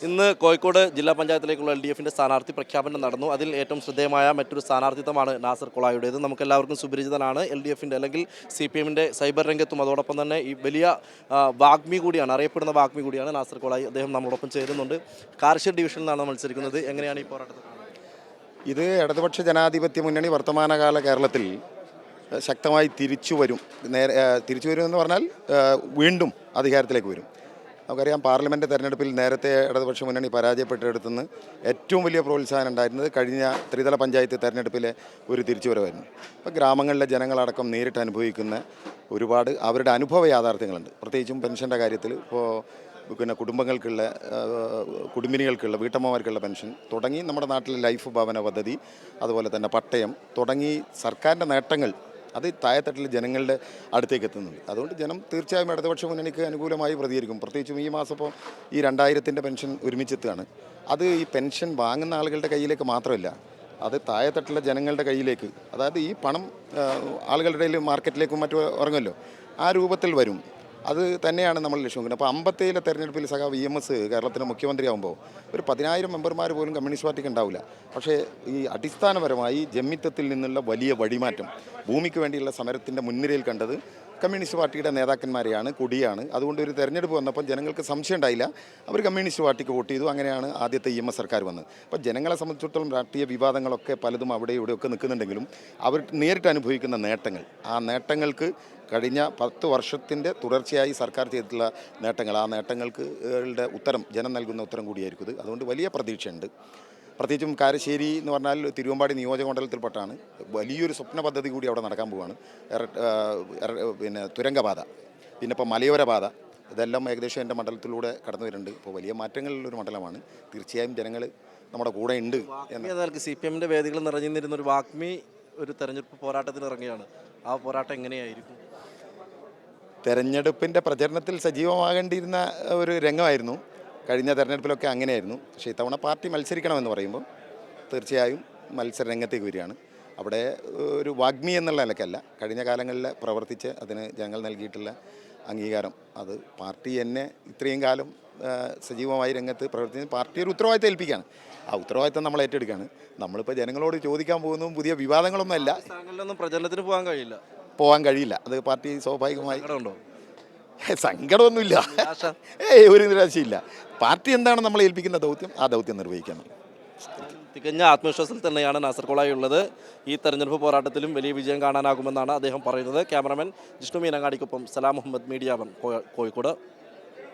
ഇന്ന് കോഴിക്കോട് ജില്ലാ പഞ്ചായത്തിലേക്കുള്ള LDFിൻ്റെ സ്ഥാനാർത്ഥി പ്രഖ്യാപനം നടന്നു. അതിൽ ഏറ്റവും ശ്രദ്ധേയമായ മറ്റൊരു സ്ഥാനാർത്ഥിത്വമാണ് നാസർ കൊളായുടേത്. നമുക്കെല്ലാവർക്കും സുപരിചിതനാണ്. LDFിൻ്റെ അല്ലെങ്കിൽ CPMൻ്റെ സൈബർ രംഗത്തും അതോടൊപ്പം തന്നെ ഈ വലിയ വാഗ്മി കൂടിയാണ്, അറിയപ്പെടുന്ന വാഗ്മി കൂടിയാണ് നാസർ കൊളായി. അദ്ദേഹം നമ്മളോടൊപ്പം ചേരുന്നുണ്ട്. കാരശ്ശേരി ഡിവിഷനിൽ നിന്നാണ് മത്സരിക്കുന്നത്. എങ്ങനെയാണ് ഈ പോരാട്ടത്തിൽ? ഇത് ഇടതുപക്ഷ ജനാധിപത്യ മുന്നണി വർത്തമാനകാല കേരളത്തിൽ ശക്തമായി തിരിച്ചു വരും എന്ന് പറഞ്ഞാൽ വീണ്ടും അധികാരത്തിലേക്ക് വരും. നമുക്കറിയാം, പാർലമെൻറ്റ് തെരഞ്ഞെടുപ്പിൽ നേരത്തെ ഇടതുപക്ഷ മുന്നണി പരാജയപ്പെട്ടെടുത്തുനിന്ന് ഏറ്റവും വലിയ പ്രോത്സാഹനം ഉണ്ടായിരുന്നത് കഴിഞ്ഞ ത്രിതല പഞ്ചായത്ത് തെരഞ്ഞെടുപ്പിലെ ഒരു തിരിച്ചുവരവായിരുന്നു. അപ്പോൾ ഗ്രാമങ്ങളിലെ ജനങ്ങളടക്കം നേരിട്ട് അനുഭവിക്കുന്ന ഒരുപാട് അവരുടെ അനുഭവ യാഥാർത്ഥ്യങ്ങളുണ്ട്. പ്രത്യേകിച്ചും പെൻഷൻ്റെ കാര്യത്തിൽ ഇപ്പോൾ കുടുംബങ്ങൾക്കുള്ള കുടുംബിനികൾക്കുള്ള വീട്ടമ്മമാർക്കുള്ള പെൻഷൻ തുടങ്ങി നമ്മുടെ നാട്ടിലെ ലൈഫ് ഭവന പദ്ധതി, അതുപോലെ തന്നെ പട്ടയം തുടങ്ങി സർക്കാരിൻ്റെ നേട്ടങ്ങൾ അത് താഴെത്തട്ടിലെ ജനങ്ങളുടെ അടുത്തേക്ക് എത്തുന്നുണ്ട്. അതുകൊണ്ട് ജനം തീർച്ചയായും ഇടതുപക്ഷ മുന്നണിക്ക് അനുകൂലമായി പ്രതികരിക്കും. പ്രത്യേകിച്ചും ഈ മാസം ഇപ്പോൾ ഈ 2000-ൻ്റെ പെൻഷൻ ഒരുമിച്ചെത്തുകയാണ്. അത് ഈ പെൻഷൻ വാങ്ങുന്ന ആളുകളുടെ കയ്യിലേക്ക് മാത്രമല്ല, അത് താഴെത്തട്ടിലെ ജനങ്ങളുടെ കയ്യിലേക്ക്, അതായത് ഈ പണം ആളുകളുടെ ഇടയിൽ മാർക്കറ്റിലേക്കും മറ്റും ഇറങ്ങുമല്ലോ, ആ രൂപത്തിൽ വരും. അത് തന്നെയാണ് നമ്മൾ ലക്ഷ്യം വെക്കുന്നത്. അപ്പോൾ 57 തെരഞ്ഞെടുപ്പിൽ സഖാവ് EMS കേരളത്തിൻ്റെ മുഖ്യമന്ത്രിയാകുമ്പോൾ ഒരു 10,000 മെമ്പർമാർ പോലും കമ്മ്യൂണിസ്റ്റ് പാർട്ടിക്ക് ഉണ്ടാവില്ല. പക്ഷേ ഈ അടിസ്ഥാനപരമായി ജമ്മിത്തത്തിൽ നിന്നുള്ള വലിയ വഴിമാറ്റം, ഭൂമിക്ക് വേണ്ടിയുള്ള സമരത്തിൻ്റെ മുൻനിരയിൽ കണ്ടത് കമ്മ്യൂണിസ്റ്റ് പാർട്ടിയുടെ നേതാക്കന്മാരെയാണ്, കൊടിയാണ്. അതുകൊണ്ട് ഒരു തെരഞ്ഞെടുപ്പ് വന്നപ്പോൾ ജനങ്ങൾക്ക് സംശയം ഉണ്ടായില്ല, അവർ കമ്മ്യൂണിസ്റ്റ് പാർട്ടിക്ക് വോട്ട് ചെയ്തു. അങ്ങനെയാണ് ആദ്യത്തെ EMS സർക്കാർ വന്നത്. അപ്പോൾ ജനങ്ങളെ സംബന്ധിച്ചിടത്തോളം രാഷ്ട്രീയ വിവാദങ്ങളൊക്കെ പലതും അവിടെ ഇവിടെയൊക്കെ നിൽക്കുന്നുണ്ടെങ്കിലും അവർ നേരിട്ട് അനുഭവിക്കുന്ന നേട്ടങ്ങൾ, ആ നേട്ടങ്ങൾക്ക് കഴിഞ്ഞ 10 വർഷത്തിൻ്റെ തുടർച്ചയായി സർക്കാർ ചെയ്തിട്ടുള്ള നേട്ടങ്ങൾ, ആ നേട്ടങ്ങൾക്ക് ഉത്തരം ജനം നൽകുന്ന ഉത്തരം കൂടിയായിരിക്കും ഇത്. അതുകൊണ്ട് വലിയ പ്രതീക്ഷയുണ്ട്. പ്രത്യേകിച്ചും കാരശ്ശേരി എന്ന് പറഞ്ഞാൽ തിരുവമ്പാടി നിയോജകമണ്ഡലത്തിൽപ്പെട്ടാണ്. വലിയൊരു സ്വപ്ന പദ്ധതി കൂടി അവിടെ നടക്കാൻ പോവുകയാണ്. പിന്നെ തുരങ്കപാത, പിന്നെ ഇപ്പോൾ മലയോര പാത, ഇതെല്ലാം ഏകദേശം എൻ്റെ മണ്ഡലത്തിലൂടെ കടന്നു വരുന്നുണ്ട്. ഇപ്പോൾ വലിയ മാറ്റങ്ങളുള്ളൊരു മണ്ഡലമാണ്. തീർച്ചയായും ജനങ്ങൾ നമ്മുടെ കൂടെ ഉണ്ട്. CPMൻ്റെ വേദികൾ നിറഞ്ഞിരുന്ന ഒരു വാഗ്മി ഒരു തെരഞ്ഞെടുപ്പ് പോരാട്ടത്തിന് ഇറങ്ങിയാണ്. ആ പോരാട്ടം എങ്ങനെയായിരിക്കും? തെരഞ്ഞെടുപ്പിൻ്റെ പ്രചരണത്തിൽ സജീവമാകേണ്ടിയിരുന്ന ഒരു രംഗമായിരുന്നു. കഴിഞ്ഞ തെരഞ്ഞെടുപ്പിലൊക്കെ അങ്ങനെയായിരുന്നു. പക്ഷേ ഇത്തവണ പാർട്ടി മത്സരിക്കണമെന്ന് പറയുമ്പോൾ തീർച്ചയായും മത്സര രംഗത്തേക്ക് വരികയാണ്. അവിടെ ഒരു വാഗ്മി എന്നുള്ള നിലയ്ക്കല്ല, കഴിഞ്ഞ കാലങ്ങളിൽ പ്രവർത്തിച്ച് അതിന് ജനങ്ങൾ നൽകിയിട്ടുള്ള അംഗീകാരം, അത് പാർട്ടി എന്നെ ഇത്രയും കാലം സജീവമായി രംഗത്ത് പ്രവർത്തിച്ച് പാർട്ടി ഒരു ഉത്തരവാദിത്തം ഏൽപ്പിക്കുകയാണ്. ആ ഉത്തരവാദിത്തം നമ്മൾ ഏറ്റെടുക്കുകയാണ്. നമ്മളിപ്പോൾ ജനങ്ങളോട് ചോദിക്കാൻ പോകുന്നതും പുതിയ വിവാദങ്ങളൊന്നുമല്ല. പ്രചരണത്തിന് പോകാൻ കഴിയില്ല. അത് പാർട്ടി സ്വാഭാവികമായി ഉണ്ടോ? സങ്കടമൊന്നുമില്ല, ഒരു നിരാശയില്ല. പാർട്ടി എന്താണ് നമ്മളെ ഏൽപ്പിക്കുന്ന ദൗത്യം, ആ ദൗത്യം നിർവഹിക്കണം. തികഞ്ഞ ആത്മവിശ്വാസത്തിൽ തന്നെയാണ് നാസർ കൊളായി ഉള്ളത്. ഈ തെരഞ്ഞെടുപ്പ് പോരാട്ടത്തിലും വലിയ വിജയം കാണാനാകുമെന്നാണ് അദ്ദേഹം പറയുന്നത്. ക്യാമറമാൻ ജിഷ്ണു മീനങ്ങാടിക്കൊപ്പം സലാം മുഹമ്മദ്, മീഡിയ 1 കോഴിക്കോട്.